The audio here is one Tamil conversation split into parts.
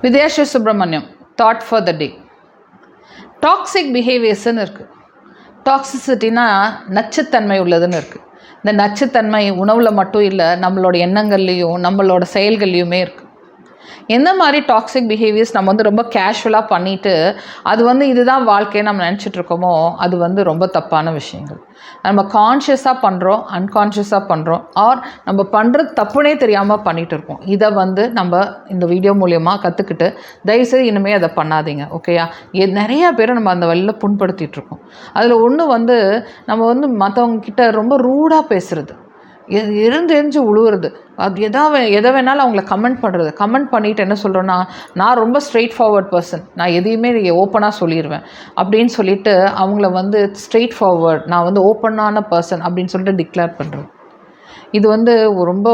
Vidyasri Subramaniam thought for the day. Toxic பிஹேவியர்ஸ்ன்னு இருக்குது. டாக்ஸிசிட்டினா நச்சுத்தன்மை உள்ளதுன்னு இருக்குது. இந்த நச்சுத்தன்மை உணவில் மட்டும் இல்லை, நம்மளோட எண்ணங்கள்லேயும் நம்மளோட செயல்கள்லையுமே இருக்குது. எந்த மாதிரி டாக்ஸிக் பிஹேவியர்ஸ் நம்ம ரொம்ப கேஷுவலாக பண்ணிவிட்டு அது இதுதான் வாழ்க்கையை நம்ம நினச்சிட்ருக்கோமோ அது ரொம்ப தப்பான விஷயங்கள். நம்ம கான்ஷியஸாக பண்ணுறோம், அன்கான்ஷியஸாக பண்ணுறோம், ஆர் நம்ம பண்ணுறது தப்புனே தெரியாமல் பண்ணிகிட்டு இருக்கோம். இதை நம்ம இந்த வீடியோ மூலியமாக கற்றுக்கிட்டு தயவுசெய்து இனிமேல் அதை பண்ணாதீங்க. ஓகேயா? நிறையா பேரை நம்ம அந்த வழியில் புண்படுத்திகிட்ருக்கோம். அதில் ஒன்று நம்ம மற்றவங்கக்கிட்ட ரொம்ப ரூடாக பேசுகிறது, எரிஞ்சு உழுவுறது, அது எதை வேணாலும் அவங்கள கமெண்ட் பண்ணுறது. கமெண்ட் பண்ணிவிட்டு என்ன சொல்கிறோன்னா, நான் ரொம்ப ஸ்ட்ரெயிட் ஃபார்வர்ட் பர்சன், நான் எதையுமே ஓப்பனாக சொல்லிடுவேன் அப்படின்னு சொல்லிவிட்டு அவங்கள ஸ்ட்ரெயிட் ஃபார்வர்ட், நான் ஓப்பனான பர்சன் அப்படின்னு சொல்லிட்டு டிக்ளேர் பண்ணுறது. இது ரொம்ப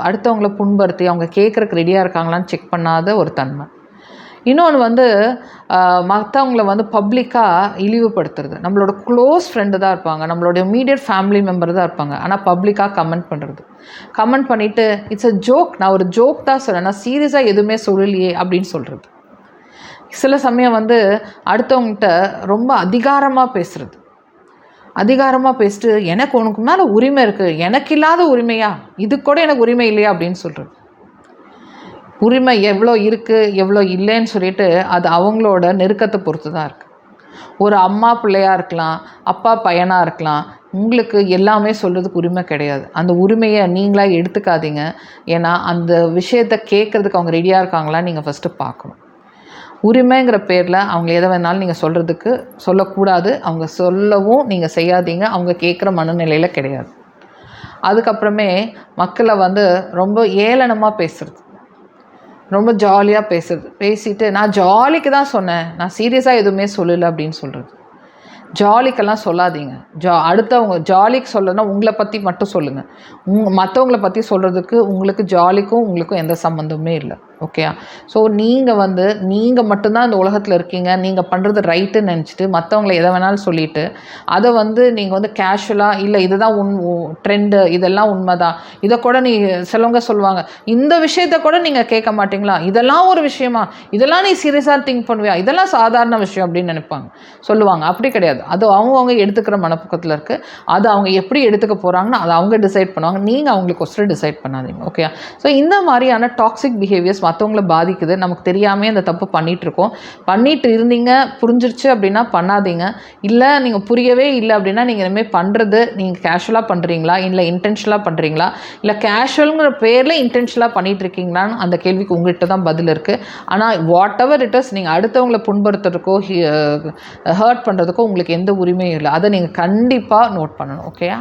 அடுத்தவங்கள புண்படுத்தி அவங்க கேட்குறக்கு ரெடியாக இருக்காங்களான்னு செக் பண்ணாத ஒரு தன்மை. இன்னொன்று மற்றவங்கள பப்ளிக்காக இழிவுபடுத்துறது. நம்மளோட க்ளோஸ் ஃப்ரெண்டு தான் இருப்பாங்க, நம்மளோட இமீடியட் ஃபேமிலி மெம்பர் தான் இருப்பாங்க, ஆனால் பப்ளிக்காக கமெண்ட் பண்ணுறது. கமெண்ட் பண்ணிவிட்டு இட்ஸ் அ ஜோக், நான் ஒரு ஜோக் தான் சொல்கிறேன், நான் சீரியஸாக எதுவுமே சொல்லலையே அப்படின்னு சொல்கிறது. சில சமயம் அடுத்தவங்ககிட்ட ரொம்ப அதிகாரமாக பேசுகிறது. அதிகாரமாக பேசிட்டு எனக்கு உனக்கு மேலே உரிமை இருக்குது, எனக்கு இல்லாத உரிமையா, இது கூட எனக்கு உரிமை இல்லையா அப்படின்னு சொல்கிறது. உரிமை எவ்வளோ இருக்குது எவ்வளோ இல்லைன்னு சொல்லிட்டு அது அவங்களோட நெருக்கத்தை பொறுத்து தான் இருக்குது. ஒரு அம்மா பிள்ளையாக இருக்கலாம், அப்பா பையனாக இருக்கலாம், உங்களுக்கு எல்லாமே சொல்கிறதுக்கு உரிமை கிடையாது. அந்த உரிமையை நீங்களாக எடுத்துக்காதீங்க. ஏன்னா அந்த விஷயத்தை கேட்குறதுக்கு அவங்க ரெடியாக இருக்காங்களா நீங்கள் ஃபஸ்ட்டு பார்க்கணும். உரிமைங்கிற பேரில் அவங்க எதை வேணாலும் நீங்கள் சொல்கிறதுக்கு சொல்லக்கூடாது, அவங்க சொல்லவும் நீங்கள் செய்யாதீங்க, அவங்க கேட்குற மனநிலையில் கிடையாது. அதுக்கப்புறமே மக்களை ரொம்ப ஏளனமாக பேசுகிறது, ரொம்ப ஜாலியாக பேசிட்டு நான் ஜாலிக்கு தான் சொன்னேன், நான் சீரியஸாக எதுவுமே சொல்லலை அப்படின்னு சொல்கிறது. ஜாலிக்கெல்லாம் சொல்லாதீங்க. அடுத்தவங்க ஜாலிக்கு சொல்லணும்னா உங்களை பற்றி மட்டும் சொல்லுங்கள். மற்றவங்கள பற்றி சொல்கிறதுக்கு உங்களுக்கு ஜாலிக்கும் உங்களுக்கும் எந்த சம்மந்தமே இல்லை. ஓகேயா? ஸோ நீங்கள் மட்டும்தான் இந்த உலகத்தில் இருக்கீங்க, நீங்கள் பண்ணுறது ரைட்டுன்னு நினச்சிட்டு மற்றவங்கள எதை வேணாலும் சொல்லிவிட்டு அதை நீங்கள் கேஷுவலாக இல்லை இதுதான் ட்ரெண்டு, இதெல்லாம் உண்மை தான், இதை கூட சிலவங்க சொல்லுவாங்க, இந்த விஷயத்த கூட நீங்கள் கேட்க மாட்டிங்களா, இதெல்லாம் ஒரு விஷயமா, இதெல்லாம் நீ சீரியஸாக திங்க் பண்ணுவியா, இதெல்லாம் சாதாரண விஷயம் அப்படின்னு நினைப்பாங்க, சொல்லுவாங்க. அப்படி கிடையாது. அது அவங்க எடுத்துக்கிற மனப்பக்கத்தில் இருக்குது. அது அவங்க எப்படி எடுத்துக்க போகிறாங்கன்னு அதை அவங்க டிசைட் பண்ணுவாங்க. நீங்கள் அவங்களுக்கு ஒசரம் டிசைட் பண்ணாதீங்க. ஓகேயா? ஸோ இந்த மாதிரியான டாக்ஸிக் பிஹேவியர்ஸ் மற்றவங்கள பாதிக்குது, நமக்கு தெரியாமே அந்த தப்பு பண்ணிகிட்ருக்கோம். பண்ணிட்டு இருந்தீங்க, புரிஞ்சிருச்சு அப்படின்னா பண்ணாதீங்க. இல்லை நீங்கள் புரியவே இல்லை அப்படின்னா நீங்கள் இனிமேல் பண்ணுறது நீங்கள் கேஷுவலாக பண்ணுறீங்களா இல்லை இன்டென்ஷனலாக பண்ணுறீங்களா, இல்லை கேஷுவலுங்கிற பேரில் இன்டென்ஷனலாக பண்ணிகிட்ருக்கீங்களான்னு அந்த கேள்விக்கு உங்கள்கிட்ட தான் பதில் இருக்குது. ஆனால் வாட் எவர் இட் இஸ், நீங்கள் அடுத்தவங்களை புண்படுத்துறதுக்கோ ஹர்ட் பண்ணுறதுக்கோ உங்களுக்கு எந்த உரிமையும் இல்லை. அதை நீங்கள் கண்டிப்பாக நோட் பண்ணணும். ஓகேயா?